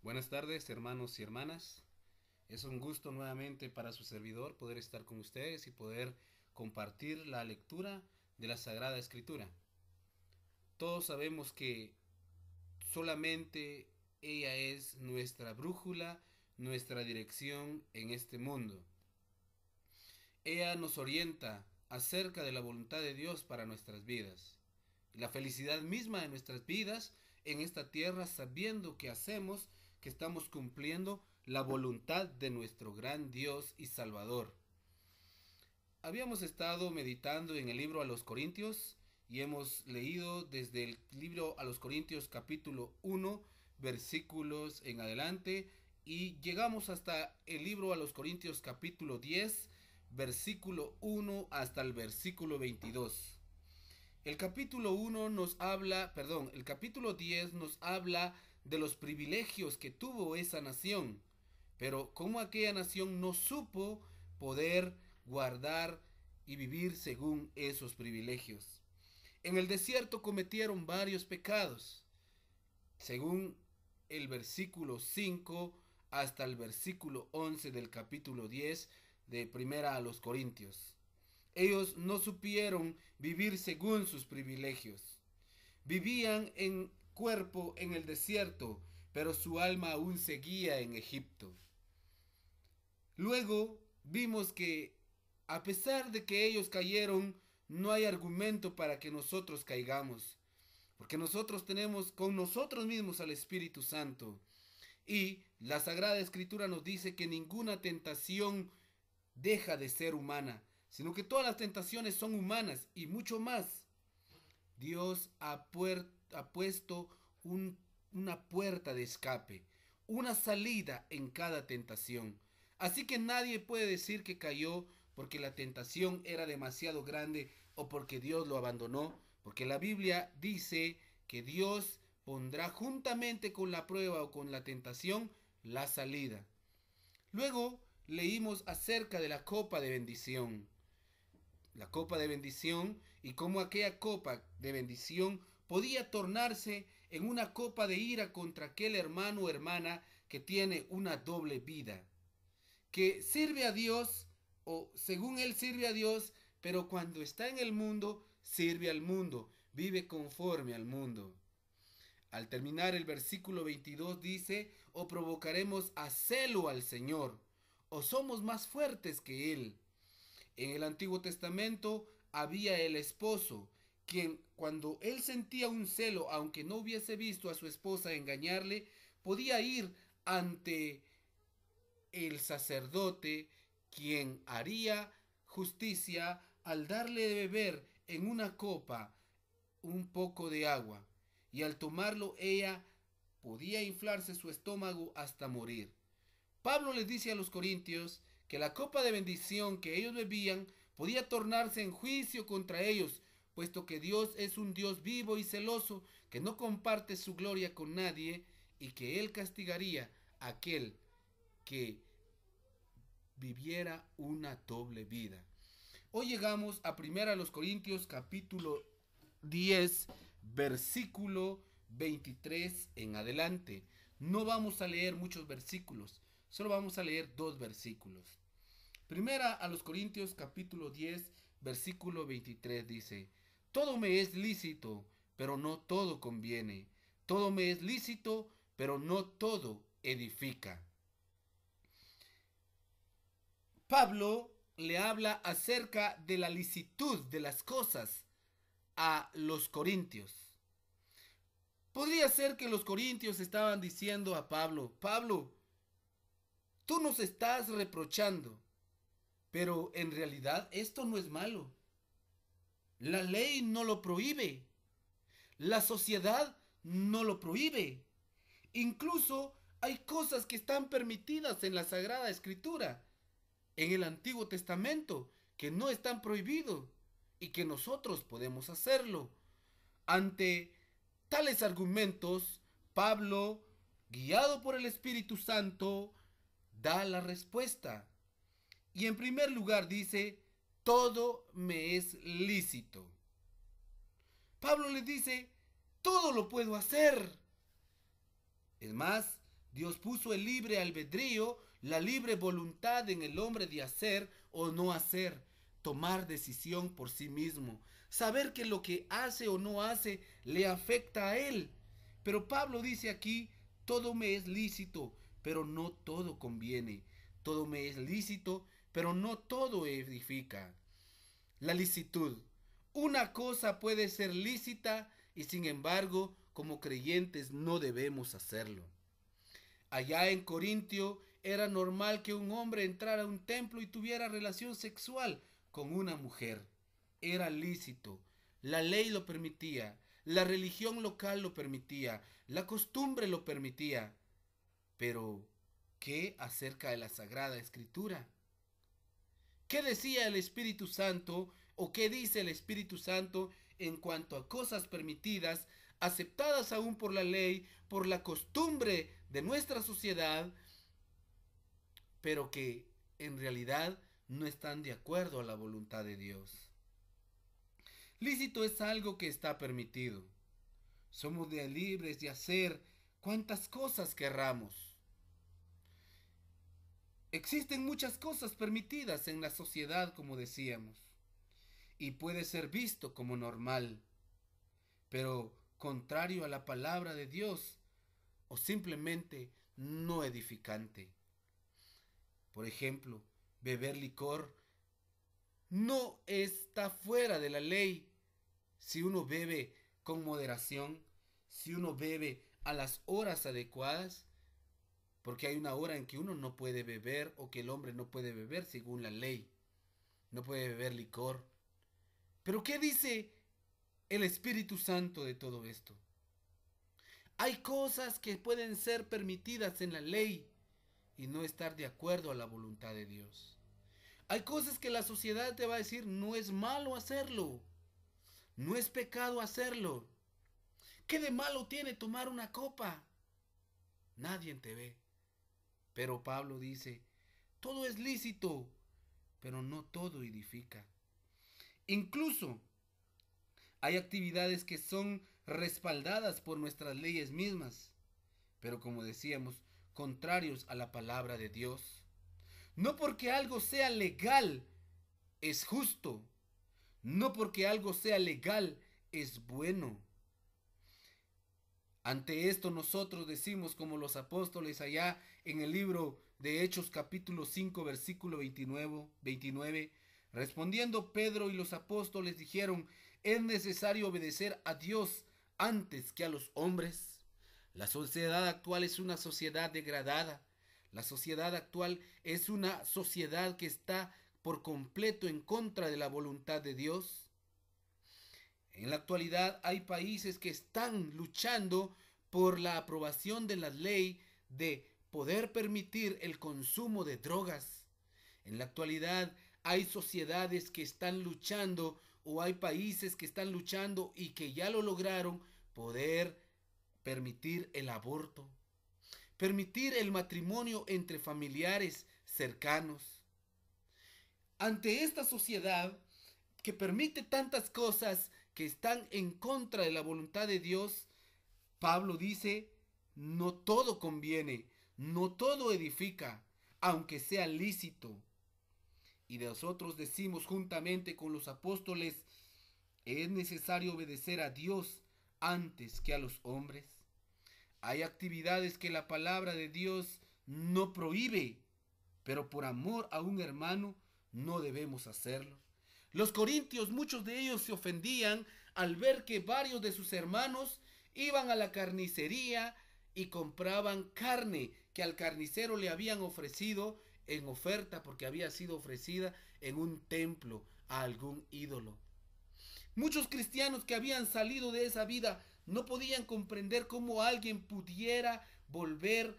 Buenas tardes, hermanos y hermanas. Es un gusto nuevamente para su servidor poder estar con ustedes y poder compartir la lectura de la Sagrada Escritura. Todos sabemos que solamente ella es nuestra brújula, nuestra dirección en este mundo. Ella nos orienta acerca de la voluntad de Dios para nuestras vidas. La felicidad misma de nuestras vidas en esta tierra, sabiendo que hacemos, que estamos cumpliendo la voluntad de nuestro gran Dios y Salvador. Habíamos estado meditando en el libro a los Corintios y hemos leído desde el libro a los Corintios capítulo 1 versículos en adelante y llegamos hasta el libro a los Corintios capítulo 10 versículo 1 hasta el versículo 22. El capítulo 1 nos habla, perdón, el capítulo 10 nos habla de los privilegios que tuvo esa nación, pero cómo aquella nación no supo poder guardar y vivir según esos privilegios. En el desierto cometieron varios pecados, según el versículo 5 hasta el versículo 11 del capítulo 10 de Primera a los Corintios. Ellos no supieron vivir según sus privilegios. Vivían en cuerpo en el desierto, pero su alma aún seguía en Egipto. Luego vimos que a pesar de que ellos cayeron, no hay argumento para que nosotros caigamos, porque nosotros tenemos con nosotros mismos al Espíritu Santo. Y la Sagrada Escritura nos dice que ninguna tentación deja de ser humana, sino que todas las tentaciones son humanas y mucho más. Dios ha puesto una puerta de escape, una salida en cada tentación. Así que nadie puede decir que cayó porque la tentación era demasiado grande o porque Dios lo abandonó, porque la Biblia dice que Dios pondrá juntamente con la prueba o con la tentación la salida. Luego leímos acerca de la copa de bendición. La copa de bendición y cómo aquella copa de bendición podía tornarse en una copa de ira contra aquel hermano o hermana que tiene una doble vida, que sirve a Dios o según él sirve a Dios, pero cuando está en el mundo sirve al mundo, vive conforme al mundo. Al terminar el versículo 22 dice, o provocaremos a celo al Señor, o somos más fuertes que Él. En el Antiguo Testamento había el esposo, quien cuando él sentía un celo, aunque no hubiese visto a su esposa engañarle, podía ir ante el sacerdote, quien haría justicia al darle de beber en una copa un poco de agua, y al tomarlo ella podía inflarse su estómago hasta morir. Pablo les dice a los corintios que la copa de bendición que ellos bebían podía tornarse en juicio contra ellos, puesto que Dios es un Dios vivo y celoso que no comparte su gloria con nadie y que Él castigaría a aquel que viviera una doble vida. Hoy llegamos a 1 Corintios capítulo 10, versículo 23 en adelante. No vamos a leer muchos versículos, solo vamos a leer dos versículos. Primera a los Corintios capítulo 10, versículo 23 dice, todo me es lícito, pero no todo conviene. Todo me es lícito, pero no todo edifica. Pablo le habla acerca de la licitud de las cosas a los corintios. Podría ser que los corintios estaban diciendo a Pablo, Pablo, tú nos estás reprochando, pero en realidad esto no es malo. La ley no lo prohíbe. La sociedad no lo prohíbe. Incluso hay cosas que están permitidas en la Sagrada Escritura, en el Antiguo Testamento, que no están prohibidos y que nosotros podemos hacerlo. Ante tales argumentos, Pablo, guiado por el Espíritu Santo, da la respuesta. Y en primer lugar dice, todo me es lícito. Pablo le dice, todo lo puedo hacer. Es más, Dios puso el libre albedrío, la libre voluntad en el hombre de hacer o no hacer, tomar decisión por sí mismo, saber que lo que hace o no hace le afecta a él. Pero Pablo dice aquí, todo me es lícito, pero no todo conviene. Todo me es lícito, pero no todo edifica. La licitud. Una cosa puede ser lícita y sin embargo, como creyentes no debemos hacerlo. Allá en Corintio era normal que un hombre entrara a un templo y tuviera relación sexual con una mujer. Era lícito. La ley lo permitía. La religión local lo permitía. La costumbre lo permitía. Pero, ¿qué acerca de la Sagrada Escritura? ¿Qué decía el Espíritu Santo o qué dice el Espíritu Santo en cuanto a cosas permitidas, aceptadas aún por la ley, por la costumbre de nuestra sociedad, pero que en realidad no están de acuerdo a la voluntad de Dios? Lícito es algo que está permitido. Somos libres de hacer cuantas cosas querramos. Existen muchas cosas permitidas en la sociedad, como decíamos, y puede ser visto como normal, pero contrario a la palabra de Dios o simplemente no edificante. Por ejemplo, beber licor no está fuera de la ley si uno bebe con moderación, si uno bebe a las horas adecuadas, porque hay una hora en que uno no puede beber o que el hombre no puede beber según la ley. No puede beber licor. Pero ¿qué dice el Espíritu Santo de todo esto? Hay cosas que pueden ser permitidas en la ley y no estar de acuerdo a la voluntad de Dios. Hay cosas que la sociedad te va a decir, no es malo hacerlo, no es pecado hacerlo. ¿Qué de malo tiene tomar una copa? Nadie te ve. Pero Pablo dice, todo es lícito, pero no todo edifica. Incluso hay actividades que son respaldadas por nuestras leyes mismas, pero como decíamos, contrarios a la palabra de Dios. No porque algo sea legal es justo, no porque algo sea legal es bueno. Ante esto nosotros decimos como los apóstoles allá en el libro de Hechos capítulo 5 versículo 29, respondiendo Pedro y los apóstoles dijeron, es necesario obedecer a Dios antes que a los hombres. La sociedad actual es una sociedad degradada. La sociedad actual es una sociedad que está por completo en contra de la voluntad de Dios. En la actualidad hay países que están luchando por la aprobación de la ley de poder permitir el consumo de drogas. En la actualidad hay sociedades que están luchando o hay países que están luchando y que ya lo lograron poder permitir el aborto, permitir el matrimonio entre familiares cercanos. Ante esta sociedad que permite tantas cosas que están en contra de la voluntad de Dios, Pablo dice, no todo conviene, no todo edifica, aunque sea lícito. Y nosotros decimos juntamente con los apóstoles, es necesario obedecer a Dios antes que a los hombres. Hay actividades que la palabra de Dios no prohíbe, pero por amor a un hermano no debemos hacerlo. Los corintios, muchos de ellos se ofendían al ver que varios de sus hermanos iban a la carnicería y compraban carne que al carnicero le habían ofrecido en oferta porque había sido ofrecida en un templo a algún ídolo. Muchos cristianos que habían salido de esa vida no podían comprender cómo alguien pudiera volver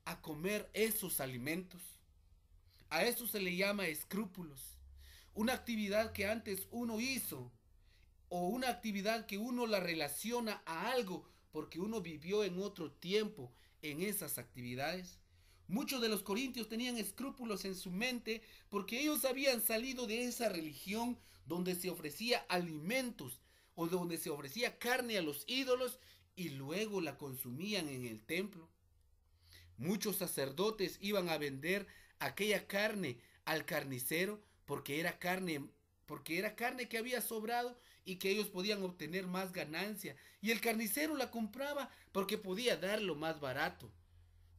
a comer esos alimentos. A eso se le llama escrúpulos. Una actividad que antes uno hizo o una actividad que uno la relaciona a algo porque uno vivió en otro tiempo en esas actividades. Muchos de los corintios tenían escrúpulos en su mente porque ellos habían salido de esa religión donde se ofrecía alimentos o donde se ofrecía carne a los ídolos y luego la consumían en el templo. Muchos sacerdotes iban a vender aquella carne al carnicero porque era carne que había sobrado y que ellos podían obtener más ganancia. Y el carnicero la compraba porque podía darlo más barato.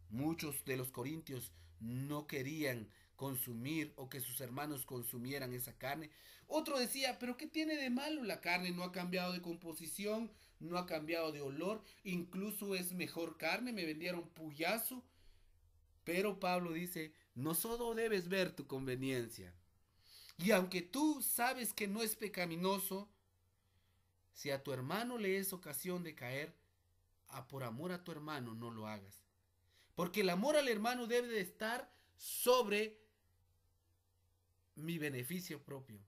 Muchos de los corintios no querían consumir o que sus hermanos consumieran esa carne. Otro decía, pero ¿qué tiene de malo? La carne no ha cambiado de composición, no ha cambiado de olor, incluso es mejor carne, me vendieron puyazo. Pero Pablo dice, no solo debes ver tu conveniencia. Y aunque tú sabes que no es pecaminoso, si a tu hermano le es ocasión de caer, por amor a tu hermano no lo hagas. Porque el amor al hermano debe de estar sobre mi beneficio propio.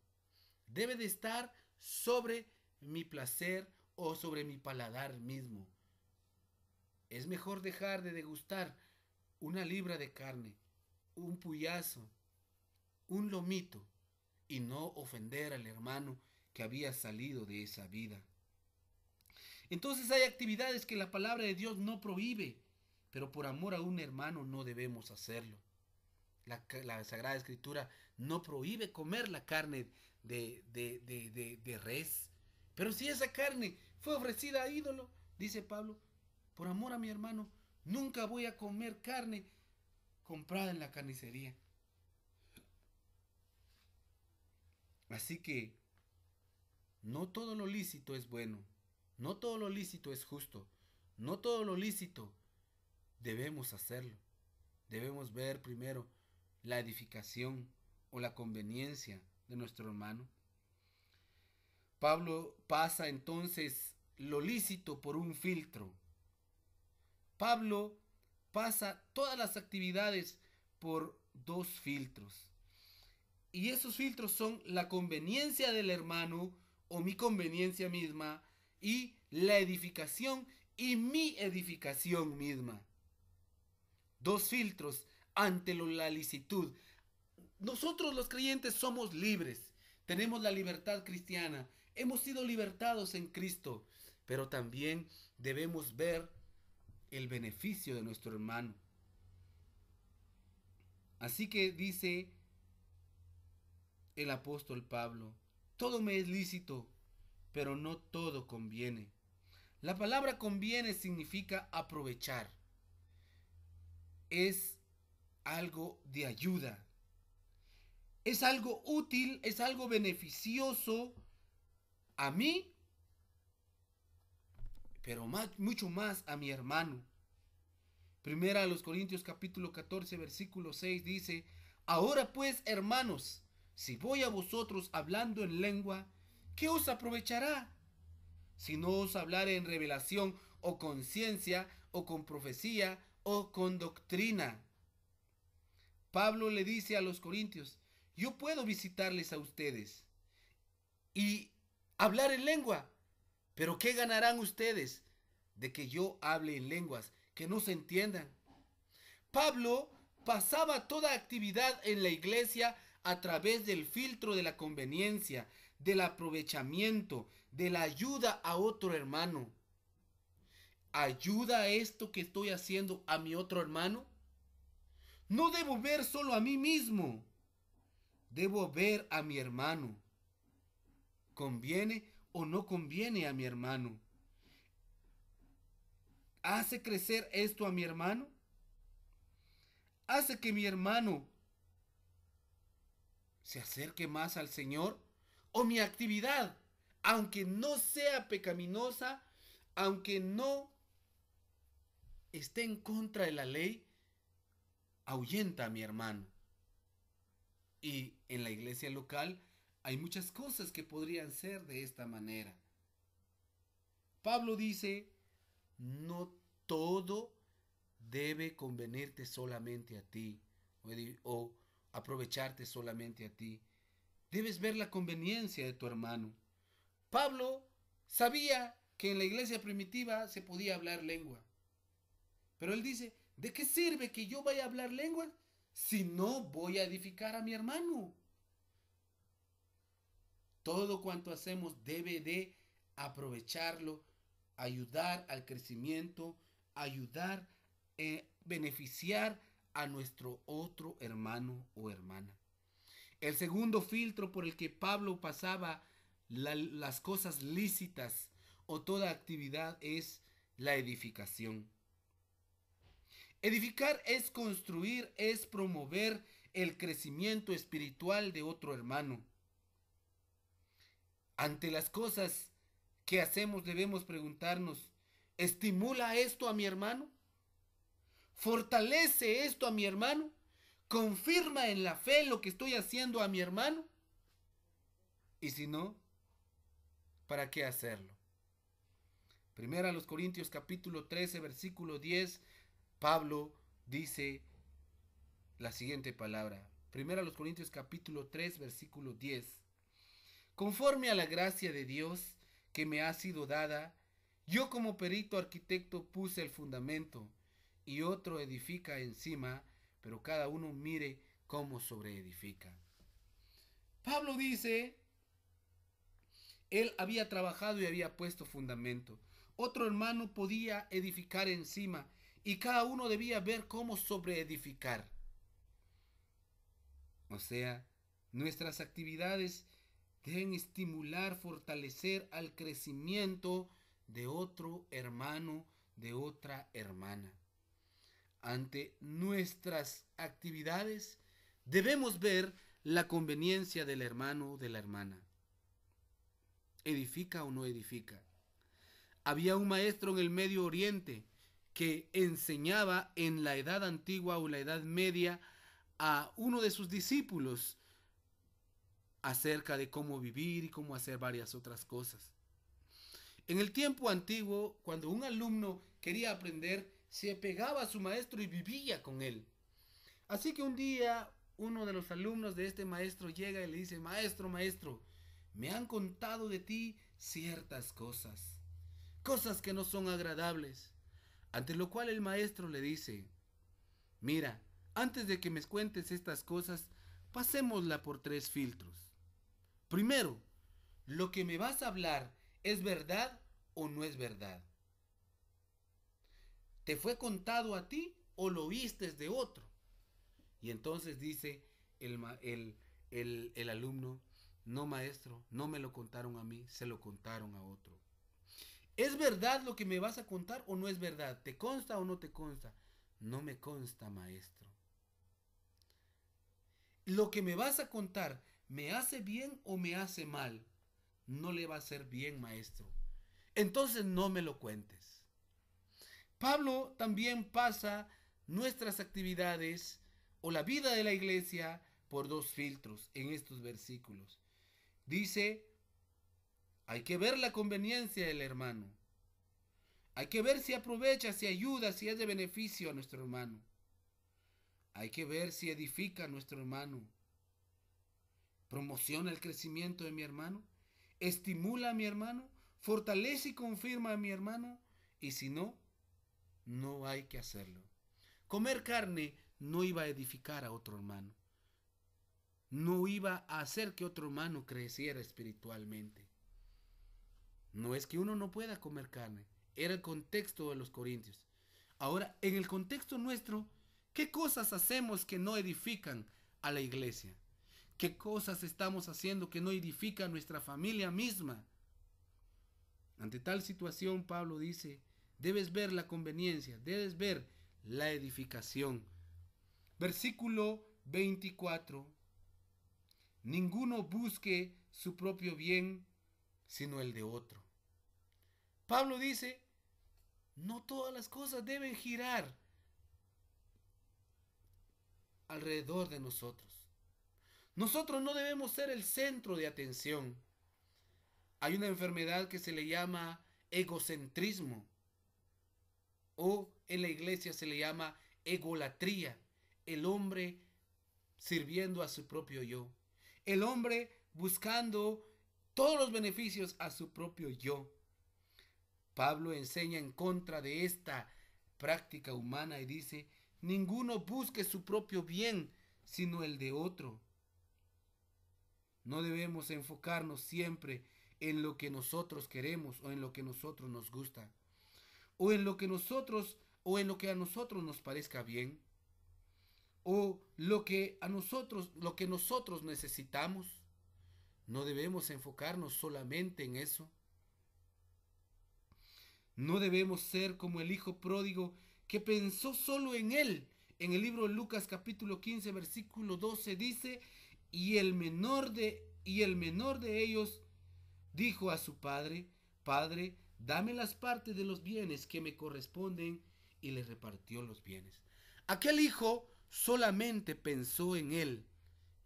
Debe de estar sobre mi placer o sobre mi paladar mismo. Es mejor dejar de degustar una libra de carne, un puyazo, un lomito, y no ofender al hermano que había salido de esa vida. Entonces hay actividades que la palabra de Dios no prohíbe, pero por amor a un hermano no debemos hacerlo. La Sagrada Escritura no prohíbe comer la carne de res. Pero si esa carne fue ofrecida a ídolo, dice Pablo, por amor a mi hermano, nunca voy a comer carne comprada en la carnicería. Así que no todo lo lícito es bueno, no todo lo lícito es justo, no todo lo lícito debemos hacerlo. Debemos ver primero la edificación o la conveniencia de nuestro hermano. Pablo pasa entonces lo lícito por un filtro. Pablo pasa todas las actividades por dos filtros. Y esos filtros son la conveniencia del hermano o mi conveniencia misma y la edificación y mi edificación misma. Dos filtros ante la licitud. Nosotros los creyentes somos libres, tenemos la libertad cristiana, hemos sido libertados en Cristo, pero también debemos ver el beneficio de nuestro hermano. Así que dice el apóstol Pablo, todo me es lícito, pero no todo conviene. La palabra conviene significa aprovechar. Es algo de ayuda. Es algo útil, es algo beneficioso a mí, pero mucho más a mi hermano. Primera a los Corintios capítulo 14 versículo 6 dice, ahora pues, hermanos, si voy a vosotros hablando en lengua, ¿qué os aprovechará? Si no os hablaré en revelación o con ciencia o con profecía o con doctrina. Pablo le dice a los corintios, yo puedo visitarles a ustedes y hablar en lengua, pero ¿qué ganarán ustedes de que yo hable en lenguas que no se entiendan? Pablo pasaba toda actividad en la iglesia a través del filtro de la conveniencia, del aprovechamiento, de la ayuda a otro hermano. ¿Ayuda esto que estoy haciendo a mi otro hermano? No debo ver solo a mí mismo, debo ver a mi hermano. ¿Conviene o no conviene a mi hermano? ¿Hace crecer esto a mi hermano? ¿Hace que mi hermano se acerque más al Señor? ¿O mi actividad, aunque no sea pecaminosa, aunque no esté en contra de la ley, ahuyenta a mi hermano? Y en la iglesia local hay muchas cosas que podrían ser de esta manera. Pablo dice, no todo debe convenirte solamente a ti o aprovecharte solamente a ti. Debes ver la conveniencia de tu hermano. Pablo sabía que en la iglesia primitiva se podía hablar lengua. Pero él dice, ¿de qué sirve que yo vaya a hablar lengua si no voy a edificar a mi hermano? Todo cuanto hacemos debe de aprovecharlo, ayudar al crecimiento, ayudar beneficiar a nuestro otro hermano o hermana. El segundo filtro por el que Pablo pasaba las cosas lícitas o toda actividad es la edificación. Edificar es construir, es promover el crecimiento espiritual de otro hermano. Ante las cosas que hacemos debemos preguntarnos, ¿estimula esto a mi hermano? ¿Fortalece esto a mi hermano? ¿Confirma en la fe lo que estoy haciendo a mi hermano? Y si no, ¿para qué hacerlo? Primera a los Corintios capítulo 13, versículo 10, Pablo dice la siguiente palabra. Primera a los Corintios capítulo 3, versículo 10. Conforme a la gracia de Dios que me ha sido dada, yo como perito arquitecto puse el fundamento y otro edifica encima, pero cada uno mire cómo sobreedifica. Pablo dice, él había trabajado y había puesto fundamento. Otro hermano podía edificar encima y cada uno debía ver cómo sobreedificar. O sea, nuestras actividades deben estimular, fortalecer al crecimiento de otro hermano, de otra hermana. Ante nuestras actividades debemos ver la conveniencia del hermano o de la hermana. ¿Edifica o no edifica? Había un maestro en el Medio Oriente que enseñaba en la edad antigua o la edad media a uno de sus discípulos acerca de cómo vivir y cómo hacer varias otras cosas. En el tiempo antiguo, cuando un alumno quería aprender, se pegaba a su maestro y vivía con él. Así que un día uno de los alumnos de este maestro llega y le dice, maestro, me han contado de ti ciertas cosas, cosas que no son agradables. Ante lo cual el maestro le dice, mira, antes de que me cuentes estas cosas, pasémosla por 3 filtros. Primero, lo que me vas a hablar, ¿es verdad o no es verdad? ¿Te fue contado a ti o lo oíste de otro? Y entonces dice el alumno, no maestro, no me lo contaron a mí, se lo contaron a otro. ¿Es verdad lo que me vas a contar o no es verdad? ¿Te consta o no te consta? No me consta, maestro. Lo que me vas a contar, ¿me hace bien o me hace mal? No le va a hacer bien, maestro. Entonces no me lo cuentes. Pablo también pasa nuestras actividades o la vida de la iglesia por 2 filtros en estos versículos. Dice, hay que ver la conveniencia del hermano. Hay que ver si aprovecha, si ayuda, si es de beneficio a nuestro hermano. Hay que ver si edifica a nuestro hermano. Promociona el crecimiento de mi hermano. Estimula a mi hermano. Fortalece y confirma a mi hermano. Y si no, no hay que hacerlo. Comer carne no iba a edificar a otro hermano. No iba a hacer que otro hermano creciera espiritualmente. No es que uno no pueda comer carne. Era el contexto de los corintios. Ahora, en el contexto nuestro, ¿qué cosas hacemos que no edifican a la iglesia? ¿Qué cosas estamos haciendo que no edifican a nuestra familia misma? Ante tal situación, Pablo dice, debes ver la conveniencia, debes ver la edificación. Versículo 24. Ninguno busque su propio bien, sino el de otro. Pablo dice, no todas las cosas deben girar alrededor de nosotros. Nosotros no debemos ser el centro de atención. Hay una enfermedad que se le llama egocentrismo o en la iglesia se le llama egolatría. El hombre sirviendo a su propio yo. El hombre buscando todos los beneficios a su propio yo. Pablo enseña en contra de esta práctica humana y dice, ninguno busque su propio bien, sino el de otro. No debemos enfocarnos siempre en lo que nosotros queremos o en lo que nosotros nos gusta o en lo que nosotros o en lo que a nosotros nos parezca bien, o lo que nosotros necesitamos. No debemos enfocarnos solamente en eso. No debemos ser como el hijo pródigo que pensó solo en él. En el libro de Lucas capítulo 15 versículo 12 dice, y el menor de ellos dijo a su padre, Padre, dame las partes de los bienes que me corresponden, y le repartió los bienes. Aquel hijo solamente pensó en él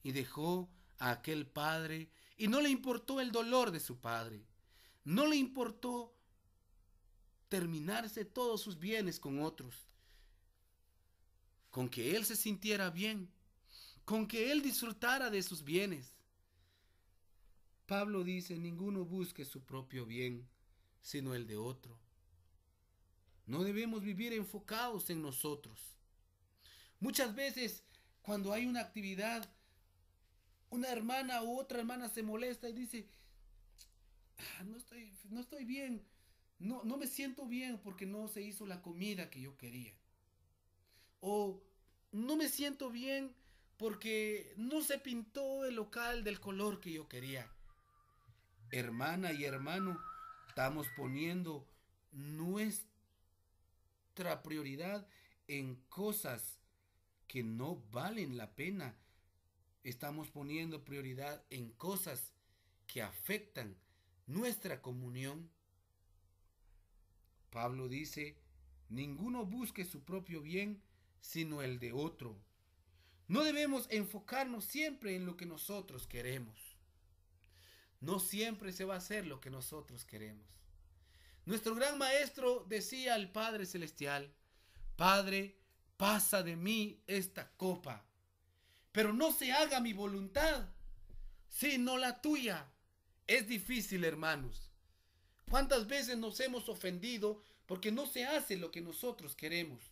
y dejó a aquel padre, y no le importó el dolor de su padre. No le importó terminarse todos sus bienes con otros, con que él se sintiera bien, con que él disfrutara de sus bienes. Pablo dice, ninguno busque su propio bien, sino el de otro. No debemos vivir enfocados en nosotros. Muchas veces, cuando hay una actividad, una hermana u otra hermana se molesta y dice, no estoy bien, no me siento bien porque no se hizo la comida que yo quería. O no me siento bien porque no se pintó el local del color que yo quería. Hermana y hermano, estamos poniendo nuestra prioridad en cosas que no valen la pena. Estamos poniendo prioridad en cosas que afectan nuestra comunión. Pablo dice, ninguno busque su propio bien, sino el de otro. No debemos enfocarnos siempre en lo que nosotros queremos. No siempre se va a hacer lo que nosotros queremos. Nuestro gran maestro decía al Padre Celestial, Padre, pasa de mí esta copa, pero no se haga mi voluntad, sino la tuya. Es difícil, hermanos. ¿Cuántas veces nos hemos ofendido porque no se hace lo que nosotros queremos?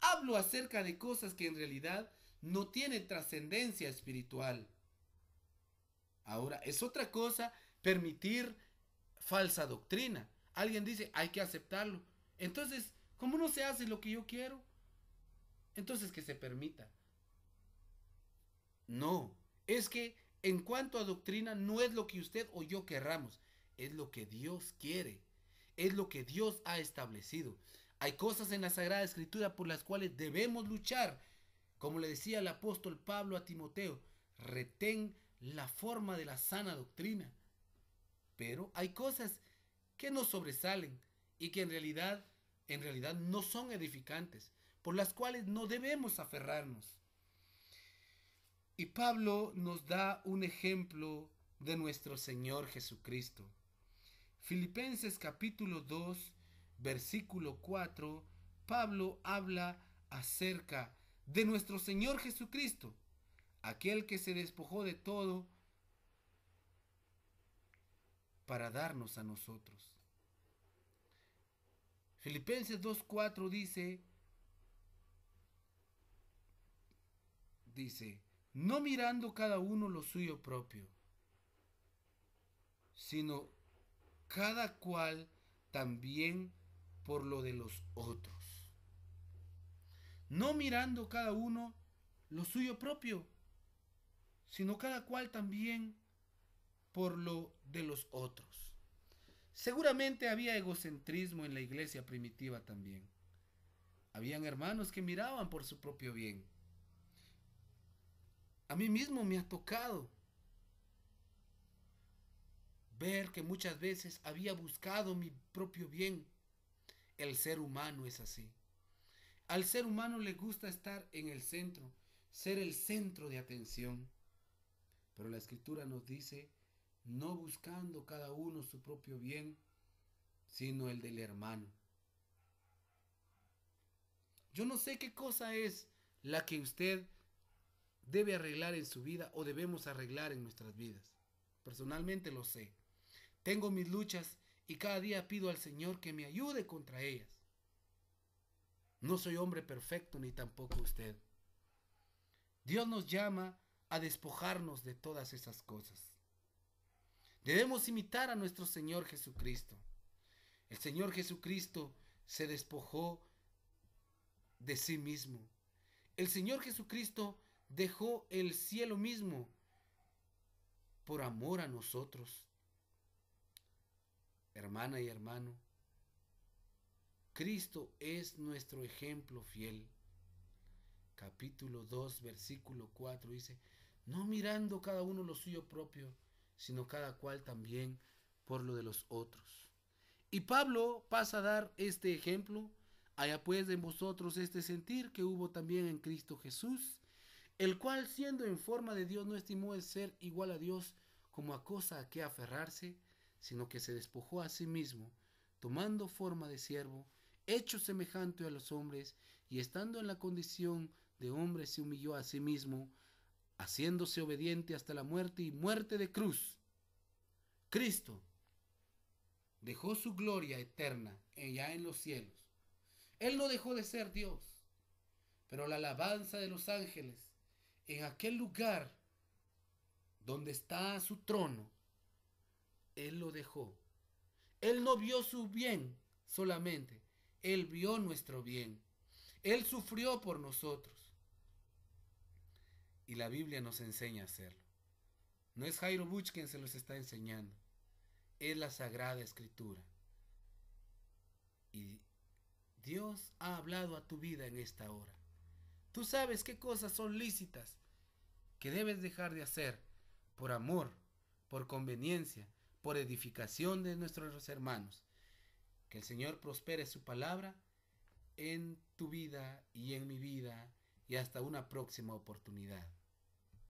Hablo acerca de cosas que en realidad no tienen trascendencia espiritual. Ahora, es otra cosa permitir falsa doctrina. Alguien dice, hay que aceptarlo. Entonces, ¿cómo no se hace lo que yo quiero? Entonces que se permita. No, es que en cuanto a doctrina no es lo que usted o yo querramos, es lo que Dios quiere, es lo que Dios ha establecido. Hay cosas en la Sagrada Escritura por las cuales debemos luchar. Como le decía el apóstol Pablo a Timoteo, retén la forma de la sana doctrina. Pero hay cosas que nos sobresalen y que en realidad no son edificantes, por las cuales no debemos aferrarnos. Y Pablo nos da un ejemplo de nuestro Señor Jesucristo. Filipenses capítulo 2, versículo 4, Pablo habla acerca de nuestro Señor Jesucristo, aquel que se despojó de todo para darnos a nosotros. Filipenses 2:4 dice, no mirando cada uno lo suyo propio, sino cada cual también por lo de los otros. No mirando cada uno lo suyo propio, sino cada cual también por lo de los otros. Seguramente había egocentrismo en la iglesia primitiva también. Habían hermanos que miraban por su propio bien. A mí mismo me ha tocado ver que muchas veces había buscado mi propio bien. El ser humano es así. Al ser humano le gusta estar en el centro, ser el centro de atención. Pero la Escritura nos dice, no buscando cada uno su propio bien, sino el del hermano. Yo no sé qué cosa es la que usted debe arreglar en su vida o debemos arreglar en nuestras vidas. Personalmente lo sé. Tengo mis luchas y cada día pido al Señor que me ayude contra ellas. No soy hombre perfecto ni tampoco usted. Dios nos llama a despojarnos de todas esas cosas. Debemos imitar a nuestro Señor Jesucristo. El Señor Jesucristo se despojó de sí mismo. El Señor Jesucristo dejó el cielo mismo por amor a nosotros. Hermana y hermano, Cristo es nuestro ejemplo fiel. Capítulo 2, versículo 4 dice, no mirando cada uno lo suyo propio, sino cada cual también por lo de los otros. Y Pablo pasa a dar este ejemplo: haya pues en vosotros este sentir que hubo también en Cristo Jesús, el cual siendo en forma de Dios no estimó el ser igual a Dios como a cosa a que aferrarse, sino que se despojó a sí mismo, tomando forma de siervo, hecho semejante a los hombres, y estando en la condición de hombre se humilló a sí mismo, haciéndose obediente hasta la muerte y muerte de cruz. Cristo dejó su gloria eterna ya en los cielos. Él no dejó de ser Dios, pero la alabanza de los ángeles en aquel lugar donde está su trono, Él lo dejó. Él no vio su bien solamente, Él vio nuestro bien. Él sufrió por nosotros. Y la Biblia nos enseña a hacerlo. No es Jairo Buch quien se los está enseñando, es la Sagrada Escritura. Y Dios ha hablado a tu vida en esta hora. Tú sabes qué cosas son lícitas que debes dejar de hacer por amor, por conveniencia, por edificación de nuestros hermanos. Que el Señor prospere su palabra en tu vida y en mi vida, y hasta una próxima oportunidad.